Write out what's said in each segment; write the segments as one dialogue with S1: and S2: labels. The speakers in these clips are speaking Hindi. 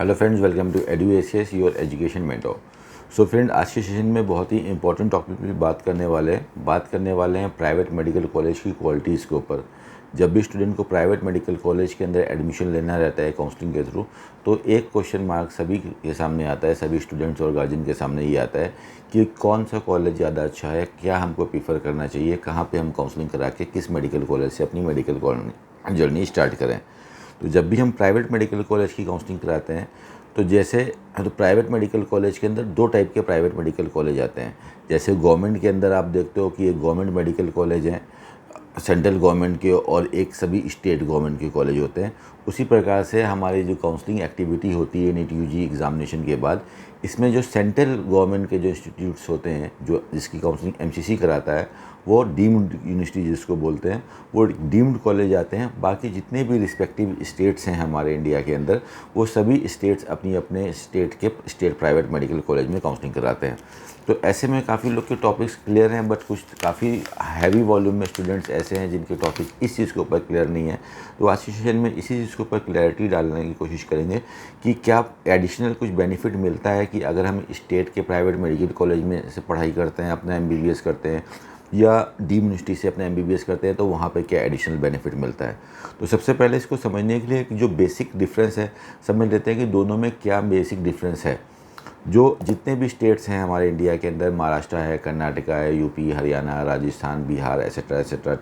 S1: Hello friends, welcome to Eduacious your education mentor. So friend, आज के सेशन में बहुत ही इंपॉर्टेंट टॉपिक पे बात करने वाले हैं प्राइवेट मेडिकल कॉलेज की क्वालिटीज़ के ऊपर। जब भी स्टूडेंट को प्राइवेट मेडिकल कॉलेज के अंदर एडमिशन लेना रहता है काउंसलिंग के थ्रू, तो एक क्वेश्चन मार्क सभी के सामने आता है, सभी स्टूडेंट्स और गार्जियन के सामने ये आता है कि कौन सा कॉलेज ज़्यादा अच्छा है, क्या हमको प्रीफर करना चाहिए, कहाँ पर हम काउंसलिंग करा के किस मेडिकल कॉलेज से अपनी मेडिकल जर्नी स्टार्ट करें। तो जब भी हम प्राइवेट मेडिकल कॉलेज की काउंसलिंग कराते हैं तो प्राइवेट मेडिकल कॉलेज के अंदर दो टाइप के प्राइवेट मेडिकल कॉलेज आते हैं। जैसे गवर्नमेंट के अंदर आप देखते हो कि एक गवर्नमेंट मेडिकल कॉलेज है सेंट्रल गवर्नमेंट के, और एक सभी स्टेट गवर्नमेंट के कॉलेज होते हैं। उसी प्रकार से हमारी जो काउंसलिंग एक्टिविटी होती है नीट यूजी एग्जामिनेशन के बाद, इसमें जो सेंट्रल गवर्नमेंट के जो इंस्टीट्यूट्स होते हैं जो जिसकी काउंसलिंग एमसीसी कराता है, वो डीम्ड यूनिवर्सिटी जिसको बोलते हैं, वो डीम्ड कॉलेज आते हैं। बाकी जितने भी रिस्पेक्टिव स्टेट्स हैं हमारे इंडिया के अंदर, वो सभी स्टेट्स अपनी अपने स्टेट प्राइवेट मेडिकल कॉलेज में काउंसलिंग कराते हैं। तो ऐसे में काफ़ी लोग के टॉपिक्स क्लियर हैं, बट कुछ काफ़ी हैवी वॉल्यूम में स्टूडेंट्स ऐसे हैं जिनके टॉपिक इस चीज़ के ऊपर क्लियर नहीं है। तो आज के सेशन में इसी चीज़ के ऊपर क्लैरिटी डालने की कोशिश करेंगे कि क्या एडिशनल कुछ बेनिफिट मिलता है कि अगर हम स्टेट के प्राइवेट मेडिकल कॉलेज में से पढ़ाई करते हैं, अपना एमबीबीएस करते हैं, या डीम्ड यूनिवर्सिटी से अपना एमबीबीएस करते हैं, तो वहाँ पे क्या एडिशनल बेनिफिट मिलता है। तो सबसे पहले इसको समझने के लिए कि जो बेसिक डिफरेंस है समझ लेते हैं कि दोनों में क्या बेसिक डिफरेंस है। जो जितने भी स्टेट्स हैं हमारे इंडिया के अंदर, महाराष्ट्र है, कर्नाटका है, यूपी, हरियाणा, राजस्थान, बिहार, एसेट्रा,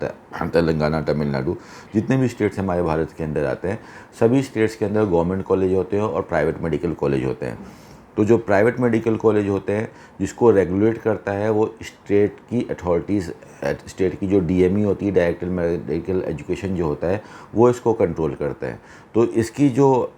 S1: तेलंगाना, तमिलनाडु, जितने भी स्टेट्स हमारे भारत के अंदर आते हैं, सभी स्टेट्स के अंदर गवर्नमेंट कॉलेज होते हैं और प्राइवेट मेडिकल कॉलेज होते हैं। तो जो प्राइवेट मेडिकल कॉलेज होते हैं जिसको रेगुलेट करता है वो स्टेट की अथॉरिटीज़, स्टेट की जो डीएमई होती है, डायरेक्टर मेडिकल एजुकेशन जो होता है, वो इसको कंट्रोल करता है। तो इसकी जो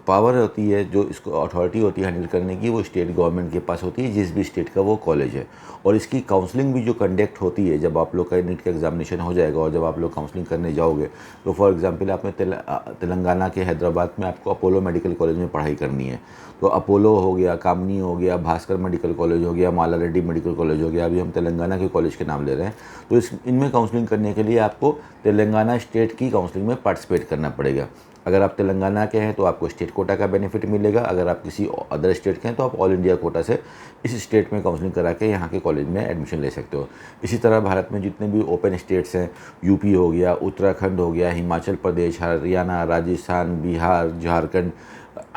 S1: पावर होती है, जो इसको अथॉरिटी होती है हैंडल करने की, वो स्टेट गवर्नमेंट के पास होती है, जिस भी स्टेट का वो कॉलेज है। और इसकी काउंसलिंग भी जो कंडक्ट होती है, जब आप लोग का नीट का एग्जामिनेशन हो जाएगा और जब आप लोग काउंसलिंग करने जाओगे, तो फॉर एग्जांपल आपने तेलंगाना के हैदराबाद में आपको अपोलो मेडिकल कॉलेज में पढ़ाई करनी है, तो अपोलो हो गया, कामनी हो गया, भास्कर मेडिकल कॉलेज हो गया, माला रेड्डी मेडिकल कॉलेज हो गया, अभी हम तेलंगाना के कॉलेज के नाम ले रहे हैं। तो इनमें काउंसलिंग करने के लिए आपको तेलंगाना स्टेट की काउंसलिंग में पार्टिसिपेट करना पड़ेगा। अगर आप तेलंगाना के हैं तो आपको स्टेट कोटा का बेनिफिट मिलेगा, अगर आप किसी अदर स्टेट के हैं तो आप ऑल इंडिया कोटा से इस स्टेट में काउंसलिंग करा के यहाँ के कॉलेज में एडमिशन ले सकते हो। इसी तरह भारत में जितने भी ओपन स्टेट्स हैं, यूपी हो गया, उत्तराखंड हो गया, हिमाचल प्रदेश, हरियाणा, राजस्थान, बिहार, झारखंड,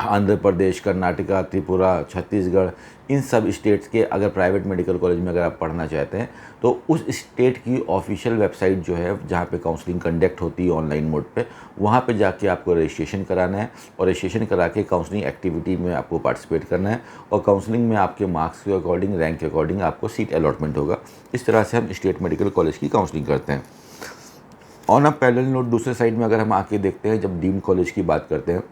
S1: आंध्र प्रदेश, कर्नाटका, त्रिपुरा, छत्तीसगढ़, इन सब स्टेट्स के अगर प्राइवेट मेडिकल कॉलेज में अगर आप पढ़ना चाहते हैं, तो उस स्टेट की ऑफिशियल वेबसाइट जो है जहाँ पे काउंसलिंग कंडक्ट होती है ऑनलाइन मोड पे, वहाँ पे जाके आपको रजिस्ट्रेशन कराना है, और रजिस्ट्रेशन करा के काउंसलिंग एक्टिविटी में आपको पार्टिसिपेट करना है, और काउंसलिंग में आपके मार्क्स के अकॉर्डिंग, रैंक के अकॉर्डिंग आपको सीट अलॉटमेंट होगा। इस तरह से हम स्टेट मेडिकल कॉलेज की काउंसलिंग करते हैं। ऑन अ पैरेलल नोट, दूसरे साइड में अगर हम आके देखते हैं, जब डीम्ड कॉलेज की बात करते हैं,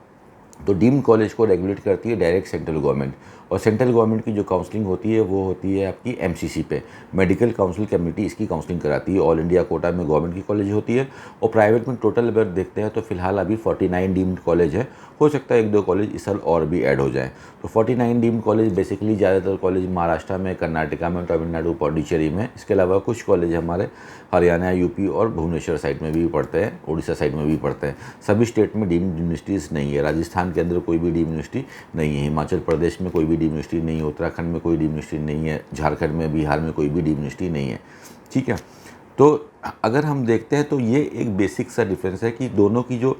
S1: तो डीम्ड कॉलेज को रेगुलेट करती है डायरेक्ट सेंट्रल गवर्नमेंट, और सेंट्रल गवर्नमेंट की जो काउंसलिंग होती है वो होती है आपकी एमसीसी पे, मेडिकल काउंसिल कमेटी इसकी काउंसलिंग कराती है। ऑल इंडिया कोटा में गवर्नमेंट की कॉलेज होती है, और प्राइवेट में टोटल अगर देखते हैं तो फिलहाल अभी 49 डीम्ड कॉलेज है। हो सकता है एक दो कॉलेज इस साल और भी ऐड हो जाएँ। तो 49 डीम्ड कॉलेज बेसिकली ज़्यादातर कॉलेज महाराष्ट्र में, कर्नाटका में, तमिलनाडु, पौंडीचेरी में, इसके अलावा कुछ कॉलेज हमारे हरियाणा, यूपी और भुवनेश्वर साइड में भी पढ़ते हैं, उड़ीसा साइड में भी पढ़ते हैं। सभी स्टेट में डीम्ड यूनिवर्सिटीज़ नहीं है। राजस्थान के अंदर कोई भी डीम्ड यूनिवर्सिटी नहीं है, हिमाचल प्रदेश में कोई भी डीम्ड यूनिवर्सिटी नहीं है, उत्तराखंड में कोई डीम्ड यूनिवर्सिटी नहीं है, झारखंड में, बिहार में कोई भी डीम्ड यूनिवर्सिटी नहीं है। ठीक है, तो अगर हम देखते हैं तो ये एक बेसिक सा डिफरेंस है कि दोनों की जो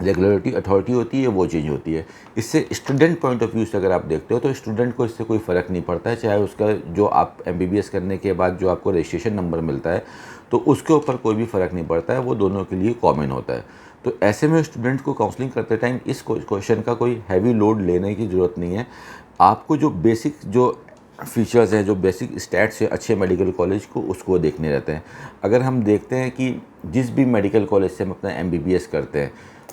S1: रेगुलेटरी अथॉरिटी होती है वो चेंज होती है। इससे स्टूडेंट पॉइंट ऑफ व्यू से अगर आप देखते हो तो स्टूडेंट को इससे कोई फ़र्क नहीं पड़ता है, चाहे उसका जो आप एमबीबीएस करने के बाद जो आपको रजिस्ट्रेशन नंबर मिलता है, तो उसके ऊपर कोई भी फ़र्क नहीं पड़ता है, वो दोनों के लिए कॉमन होता है। तो ऐसे में स्टूडेंट को काउंसलिंग करते टाइम इस क्वेश्चन का कोई हैवी लोड लेने की ज़रूरत नहीं है। आपको जो बेसिक जो फीचर्स हैं, जो बेसिक स्टैट्स है अच्छे मेडिकल कॉलेज को, उसको देखने रहते हैं। अगर हम देखते हैं कि जिस भी मेडिकल कॉलेज से हम अपना एमबीबीएस करते हैं,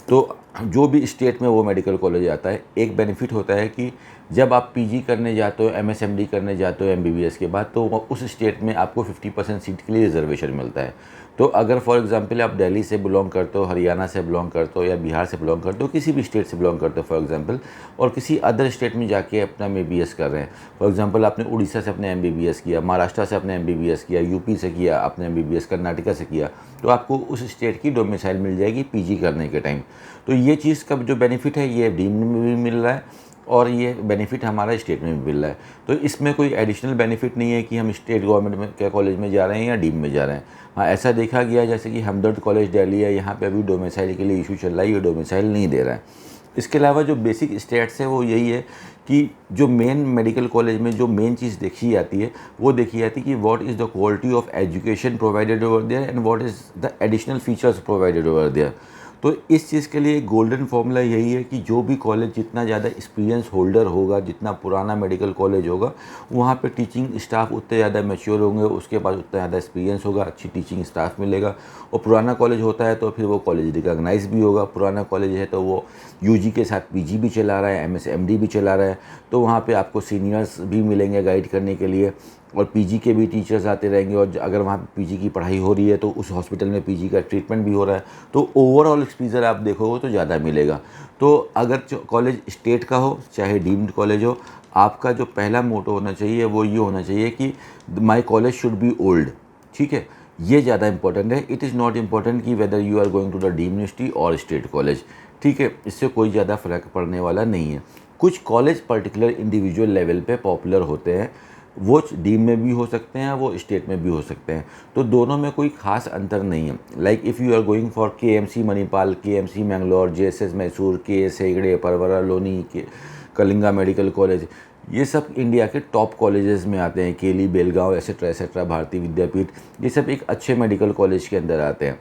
S1: तो जो भी स्टेट में वो मेडिकल कॉलेज आता है, एक बेनिफिट होता है कि जब आप पीजी करने जाते हो, एमएसएमडी करने जाते हो एमबीबीएस के बाद, तो उस स्टेट में आपको 50% सीट के लिए रिजर्वेशन मिलता है। तो अगर फॉर एग्जांपल आप दिल्ली से बिलोंग करते हो, हरियाणा से बिलोंग करते हो या बिहार से बिलोंग करते हो, किसी भी स्टेट से बिलोंग करते हो फॉर एग्जांपल, और किसी अदर स्टेट में जाके अपना एमबीबीएस कर रहे हैं, फॉर एग्जांपल आपने उड़ीसा से अपने एमबीबीएस किया, महाराष्ट्र से अपने एमबीबीएस किया, यूपी से किया अपने एमबीबीएस, कर्नाटका से किया, तो आपको उस स्टेट की डोमिसाइल मिल जाएगी पीजी करने के टाइम। तो ये चीज़ का जो बेनिफिट है ये डीम्ड में भी मिल रहा है और ये बेनिफिट हमारा स्टेट में भी मिल रहा है। तो इसमें कोई एडिशनल बेनिफिट नहीं है कि हम स्टेट गवर्नमेंट में के कॉलेज में जा रहे हैं या डीम में जा रहे हैं। हाँ, ऐसा देखा गया जैसे कि हमदर्द कॉलेज दिल्ली है, यहाँ पे अभी डोमिसाइल के लिए इशू चल रहा है, ये डोमिसाइल नहीं दे रहा है। इसके अलावा जो बेसिक स्टेट्स है वो यही है कि जो मेन मेडिकल कॉलेज में जो मेन चीज़ देखी जाती है वो देखी जाती है कि what is the quality of education provided over there and what is the additional features provided over there. तो इस चीज़ के लिए गोल्डन फॉर्मूला यही है कि जो भी कॉलेज जितना ज़्यादा एक्सपीरियंस होल्डर होगा, जितना पुराना मेडिकल कॉलेज होगा, वहाँ पे टीचिंग स्टाफ उतने ज़्यादा मैच्योर होंगे, उसके पास उतना ज़्यादा एक्सपीरियंस होगा, अच्छी टीचिंग स्टाफ मिलेगा। और पुराना कॉलेज होता है तो फिर वो कॉलेज रिकॉग्नाइज भी होगा। पुराना कॉलेज है तो वो यूजी के साथ पीजी भी चला रहा है, एमएस एमडी भी चला रहा है, तो वहाँ पे आपको सीनियर्स भी मिलेंगे गाइड करने के लिए, और पीजी के भी टीचर्स आते रहेंगे। और अगर वहाँ पे पीजी की पढ़ाई हो रही है तो उस हॉस्पिटल में पीजी का ट्रीटमेंट भी हो रहा है, तो ओवरऑल एक्सपीरियंस आप देखोगे तो ज़्यादा मिलेगा। तो अगर कॉलेज स्टेट का हो चाहे डीम्ड कॉलेज हो, आपका जो पहला मोटो होना चाहिए वो ये होना चाहिए कि my college should be old. ठीक है, ये ज़्यादा इंपॉर्टेंट है। इट इज़ नॉट इम्पॉर्टेंट कि whether you are going to the deemed university और स्टेट कॉलेज। ठीक है, इससे कोई ज़्यादा फ़र्क पड़ने वाला नहीं है। कुछ कॉलेज पर्टिकुलर इंडिविजुअल लेवल पे पॉपुलर होते हैं, वो डीम में भी हो सकते हैं, वो स्टेट में भी हो सकते हैं, तो दोनों में कोई खास अंतर नहीं है। Like if you are going for KMC Manipal, KMC Mangalore, JSS Mysore, KS Hegde, Pravara Loni के, कलिंगा मेडिकल कॉलेज, ये सब इंडिया के टॉप कॉलेजेस में आते हैं। केली, बेलगांव, एसेट्रा एसेट्रा, भारतीय विद्यापीठ, ये सब एक अच्छे मेडिकल कॉलेज के अंदर आते हैं।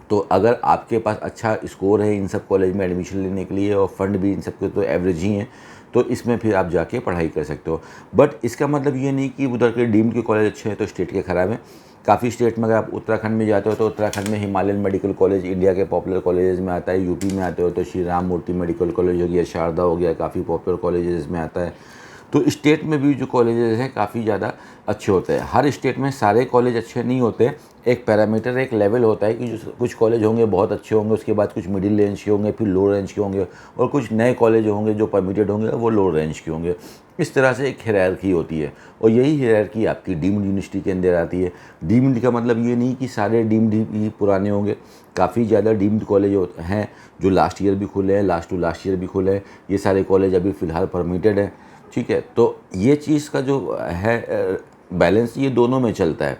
S1: तो अगर आपके पास अच्छा स्कोर है इन सब कॉलेज में एडमिशन लेने के लिए और फंड भी इन सब के तो एवरेज ही हैं, तो इसमें फिर आप जाके पढ़ाई कर सकते हो। बट इसका मतलब ये नहीं कि उधर के डीम्ड के कॉलेज अच्छे हैं तो स्टेट के ख़राब हैं। काफ़ी स्टेट में अगर आप उत्तराखंड में जाते हो तो उत्तराखंड में हिमालयन मेडिकल कॉलेज इंडिया के पॉपुलर कॉलेजेस में आता है। यूपी में आते हो तो श्री राम मूर्ति मेडिकल कॉलेज हो गया, शारदा हो गया, काफ़ी पॉपुलर कॉलेजेस में आता है। तो स्टेट में भी जो कॉलेजेस हैं काफ़ी ज़्यादा अच्छे होते हैं। हर स्टेट में सारे कॉलेज अच्छे नहीं होते, एक पैरामीटर, एक लेवल होता है कि जो कुछ कॉलेज होंगे बहुत अच्छे होंगे, उसके बाद कुछ मिडिल रेंज के होंगे, फिर लो रेंज के होंगे, और कुछ नए कॉलेज होंगे जो परमिटेड होंगे वो लो रेंज के होंगे। इस तरह से एक हायरार्की होती है, और यही हायरार्की आपकी डीम्ड यूनिवर्सिटी के अंदर आती है। डीम्ड का मतलब ये नहीं कि सारे डीम्ड ही पुराने होंगे, काफ़ी ज़्यादा डीम्ड कॉलेज हैं जो लास्ट ईयर भी खुले हैं, लास्ट टू लास्ट ईयर भी खुले हैं। ये सारे कॉलेज अभी फ़िलहाल परमिटेड हैं। ठीक है, तो ये चीज़ का जो है बैलेंस ये दोनों में चलता है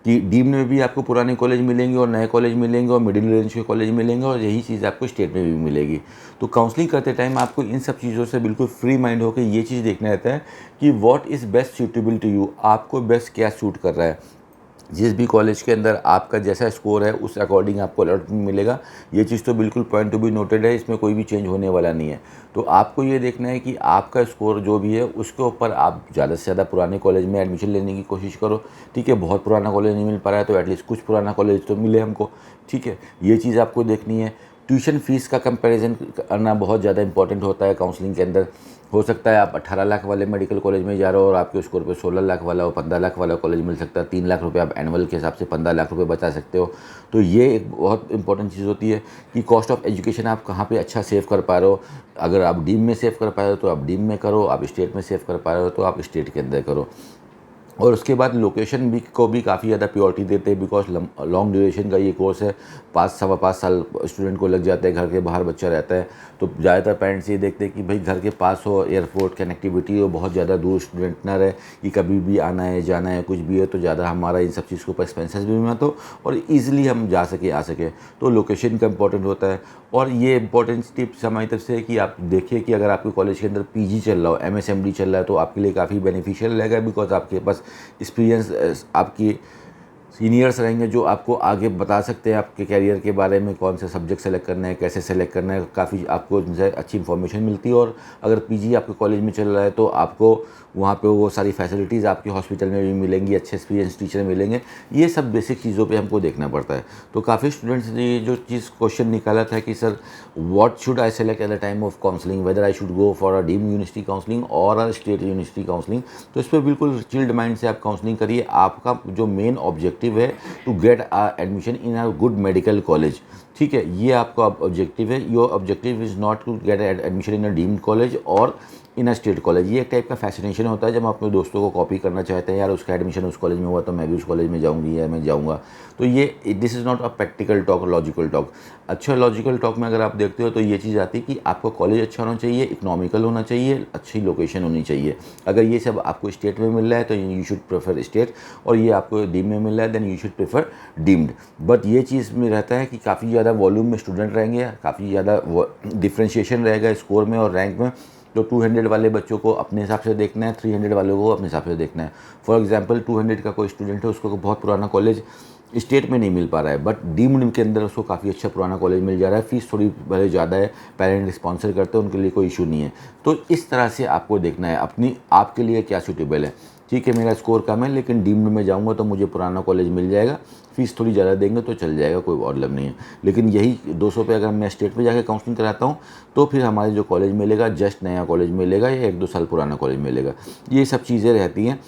S1: कि डीम्ड में भी आपको पुराने कॉलेज मिलेंगे और नए कॉलेज मिलेंगे और मिडिल रेंज के कॉलेज मिलेंगे, और यही चीज़ आपको स्टेट में भी मिलेगी। तो काउंसलिंग करते टाइम आपको इन सब चीज़ों से बिल्कुल फ्री माइंड होकर ये चीज़ देखना रहता है कि what is best suitable to you, आपको बेस्ट क्या सूट कर रहा है। जिस भी कॉलेज के अंदर आपका जैसा स्कोर है उस अकॉर्डिंग आपको अलॉटमेंट मिलेगा। ये चीज़ तो बिल्कुल पॉइंट टू बी नोटेड है, इसमें कोई भी चेंज होने वाला नहीं है। तो आपको ये देखना है कि आपका स्कोर जो भी है उसके ऊपर आप ज़्यादा से ज़्यादा पुराने कॉलेज में एडमिशन लेने की कोशिश करो। ठीक है, बहुत पुराना कॉलेज नहीं मिल पा रहा है तो एटलीस्ट कुछ पुराना कॉलेज तो मिले हमको। ठीक है, ये चीज़ आपको देखनी है। ट्यूशन फ़ीस का कंपैरिजन करना बहुत ज़्यादा इंपॉर्टेंट होता है काउंसलिंग के अंदर। हो सकता है आप 18 लाख वाले मेडिकल कॉलेज में जा रहे हो और आपके स्कोर पे 16 लाख वाला और 15 लाख वाला कॉलेज मिल सकता है। 3 लाख रुपए आप एनुअल के हिसाब से 15 लाख रुपए बचा सकते हो। तो ये एक बहुत इंपॉर्टेंट चीज़ होती है कि कॉस्ट ऑफ एजुकेशन आप कहाँ पे अच्छा सेव कर पा रहे हो। अगर आप डीम में सेव कर पा रहे हो तो आप डीम में करो, आप स्टेट में सेव कर पा रहे हो तो आप स्टेट के अंदर करो। और उसके बाद लोकेशन भी को भी काफ़ी ज़्यादा प्योरिटी देते हैं, बिकॉज लॉन्ग ड्यूरेशन का ये कोर्स है। 5 साल स्टूडेंट को लग जाते हैं, घर के बाहर बच्चा रहता है, तो ज़्यादातर पेरेंट्स ये देखते हैं कि भाई घर के पास हो, एयरपोर्ट कनेक्टिविटी हो, बहुत ज़्यादा दूर स्टूडेंट ना रहे कि कभी भी आना है जाना है कुछ भी है तो ज़्यादा हमारा इन सब चीज़ के ऊपर एक्सपेंसेस भी मत हो और ईज़िली हम जा सके आ सके। तो लोकेशन का इंपॉर्टेंट होता है। और ये इंपॉर्टेंट टिप्स हमारी तरफ से है कि आप देखिए कि अगर आपके कॉलेज के अंदर पीजी चल रहा हो, एमएसएमडी चल रहा है, तो आपके लिए काफ़ी बेनिफिशियल रहेगा, बिकॉज आपके पास एक्सपीरियंस आपकी सीनियर्स रहेंगे जो आपको आगे बता सकते हैं आपके कैरियर के बारे में, कौन से सब्जेक्ट सेलेक्ट करना है, कैसे सेलेक्ट करना है, काफ़ी आपको उनसे अच्छी इन्फॉर्मेशन मिलती है। और अगर पीजी आपके कॉलेज में चल रहा है तो आपको वहाँ पे वो सारी फैसिलिटीज़ आपके हॉस्पिटल में भी मिलेंगी, अच्छे एक्सपीरियंस टीचर मिलेंगे। ये सब बेसिक चीज़ों पे हमको देखना पड़ता है। तो काफ़ी स्टूडेंट्स ने ये जो चीज़ क्वेश्चन निकाला था कि sir what should I select at the time of counselling, whether I should go for a deemed university counselling और अ स्टेट यूनिवर्सिटी काउंसलिंग, तो इस पर बिल्कुल चिल्ड माइंड से आप काउंसलिंग करिए। आपका जो मेन ऑब्जेक्टिव ऑब्जेक्टिव है to get admission in a good medical college. ठीक है, ये आपका ऑब्जेक्टिव है। Your objective is not to get admission in a deemed college और इन अ स्टेट कॉलेज। ये एक टाइप का फैसिनेशन होता है जब आप अपने दोस्तों को कॉपी करना चाहते हैं, यार उसका एडमिशन उस कॉलेज में हुआ तो मैं भी उस कॉलेज में जाऊंगी या मैं जाऊंगा। तो ये this is not a practical talk, logical talk. अच्छा लॉजिकल टॉक में अगर आप देखते हो तो ये चीज़ आती है कि आपका कॉलेज अच्छा होना चाहिए, इकोनॉमिकल होना चाहिए, अच्छी लोकेशन होनी चाहिए। अगर ये सब आपको स्टेट में मिल रहा है तो यू शुड प्रेफर स्टेट, और ये आपको डीम में मिल रहा है then you should prefer deemed. But ये चीज़ में रहता है कि काफ़ी ज़्यादा वॉल्यूम में स्टूडेंट रहेंगे, काफ़ी ज़्यादा डिफ्रेंशिएशन रहेगा स्कोर में और रैंक में। तो 200 वाले बच्चों को अपने हिसाब से देखना है, 300 वालों को अपने हिसाब से देखना है। फॉर एग्जांपल 200 का कोई स्टूडेंट है, उसको बहुत पुराना कॉलेज स्टेट में नहीं मिल पा रहा है, बट डीम्ड के अंदर उसको काफ़ी अच्छा पुराना कॉलेज मिल जा रहा है, फीस थोड़ी भले ज़्यादा है, पेरेंट स्पॉन्सर करते हैं, उनके लिए कोई इशू नहीं है। तो इस तरह से आपको देखना है अपनी आपके लिए क्या सूटेबल है। ठीक है, मेरा स्कोर कम है लेकिन डीम्ड में जाऊंगा तो मुझे पुराना कॉलेज मिल जाएगा, फीस थोड़ी ज़्यादा देंगे तो चल जाएगा, कोई प्रॉब्लम नहीं है। लेकिन यही 200 पे अगर मैं स्टेट पे जाके काउंसलिंग कराता हूँ तो फिर हमारे जो कॉलेज मिलेगा जस्ट नया कॉलेज मिलेगा या 1-2 साल पुराना कॉलेज मिलेगा। ये सब चीज़ें रहती हैं।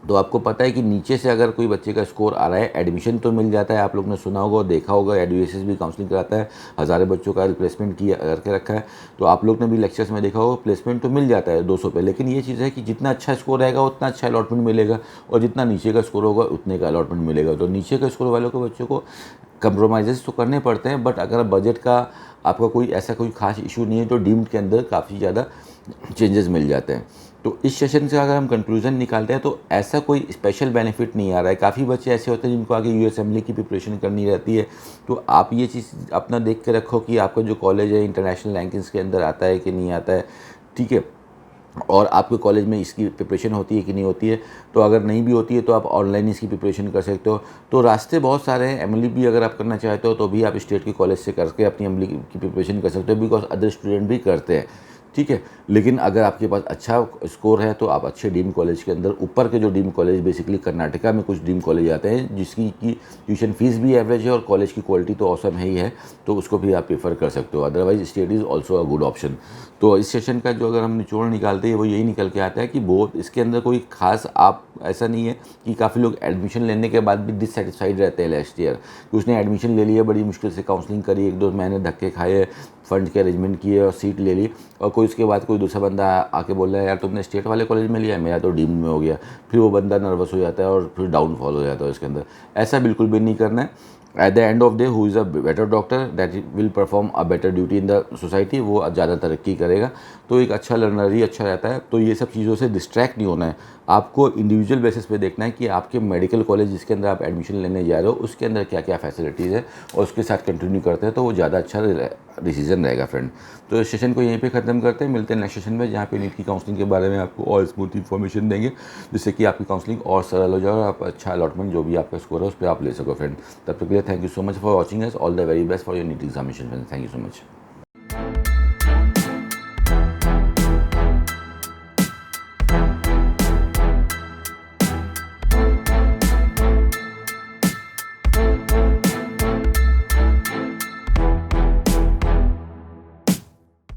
S1: तो आपको पता है कि नीचे से अगर कोई बच्चे का स्कोर आ रहा है, एडमिशन तो मिल जाता है। आप लोग ने सुना होगा और देखा होगा, एडुएसिस भी काउंसलिंग कराता है, हज़ारों बच्चों का प्लेसमेंट किया करके रखा है। तो आप लोग ने भी लेक्चर्स में देखा होगा, प्लेसमेंट तो मिल जाता है 200 पे। लेकिन ये चीज़ है कि जितना अच्छा स्कोर रहेगा उतना अच्छा अलॉटमेंट मिलेगा, और जितना नीचे का स्कोर होगा उतने का अलॉटमेंट मिलेगा। तो नीचे का स्कोर वालों को बच्चों को कंप्रोमाइज़ तो करने पड़ते हैं, बट अगर बजट का आपका कोई ऐसा कोई खास इशू नहीं है तो डीम्ड के अंदर काफ़ी ज़्यादा चेंजेस मिल जाते हैं। तो इस सेशन से अगर हम कंक्लूजन निकालते हैं तो ऐसा कोई स्पेशल बेनिफिट नहीं आ रहा है। काफ़ी बच्चे ऐसे होते हैं जिनको आगे यूएस असेंबली की प्रिपरेशन करनी रहती है। तो आप ये चीज़ अपना देख के रखो कि आपका जो कॉलेज है इंटरनेशनल रैंकिंग्स के अंदर आता है कि नहीं आता है। ठीक है, और आपके कॉलेज में इसकी प्रिपरेशन होती है कि नहीं होती है। तो अगर नहीं भी होती है तो आप ऑनलाइन इसकी प्रिपरेशन कर सकते हो। तो रास्ते बहुत सारे हैं। एमएलई भी अगर आप करना चाहते हो तो भी आप स्टेट के कॉलेज से करके अपनी एमएलई की प्रिपरेशन कर सकते हो, बिकॉज अदर स्टूडेंट भी करते हैं। ठीक है, लेकिन अगर आपके पास अच्छा स्कोर है तो आप अच्छे डीम कॉलेज के अंदर, ऊपर के जो डीम कॉलेज बेसिकली कर्नाटका में कुछ डीम कॉलेज आते हैं जिसकी की ट्यूशन फीस भी एवरेज है और कॉलेज की क्वालिटी तो औसम है ही है, तो उसको भी आप प्रेफर कर सकते हो। Otherwise state is also a good option. तो इस सेशन का जो अगर हम निचोड़ निकालते हैं वो यही निकल के आता है कि बहुत इसके अंदर कोई खास आप ऐसा नहीं है कि काफ़ी लोग एडमिशन लेने के बाद भी डिससेटिस्फाइड रहते हैं लास्ट ईयर, कि उसने एडमिशन ले लिया, बड़ी मुश्किल से काउंसलिंग करी, 1-2 महीने धक्के खाए, फंड के अरेंजमेंट किए और सीट ले ली, और कोई उसके बाद कोई दूसरा बंदा आके बोल रहा है यार तुमने स्टेट वाले कॉलेज में लिया, मेरा तो डीम्ड में हो गया। फिर वो बंदा नर्वस हो जाता है और फिर डाउनफॉल हो जाता है इसके अंदर। ऐसा बिल्कुल भी नहीं करना है। At the end of day who is a better doctor that will perform a better duty in the society, वो ज़्यादा तरक्की करेगा। तो एक अच्छा लर्नर ही अच्छा रहता है। तो ये सब चीज़ों से डिस्ट्रैक्ट नहीं होना है, आपको इंडिविजुअल बेसिस पे देखना है कि आपके मेडिकल कॉलेज जिसके अंदर आप एडमिशन लेने जा रहे हो उसके अंदर क्या क्या फैसिलिटीज़ है, और उसके साथ कंटिन्यू करते हैं तो वो ज़्यादा अच्छा डिसीजन रहेगा फ्रेंड। तो इस सेशन को यहीं पे ख़त्म करते हैं, मिलते हैं नेक्स्ट सेशन में जहाँ पे नीट की काउंसलिंग के बारे में आपको और स्मूथ इन्फॉर्मेशन देंगे, जिससे कि आपकी काउंसलिंग और सरल हो जाए और आप अच्छा अलॉटमेंट जो भी आपका स्कोर है उस पर आप ले सको फ्रेंड। तब तक के लिए thank you so much for watching us. All the very best for your NEET examination friend. Thank you so much.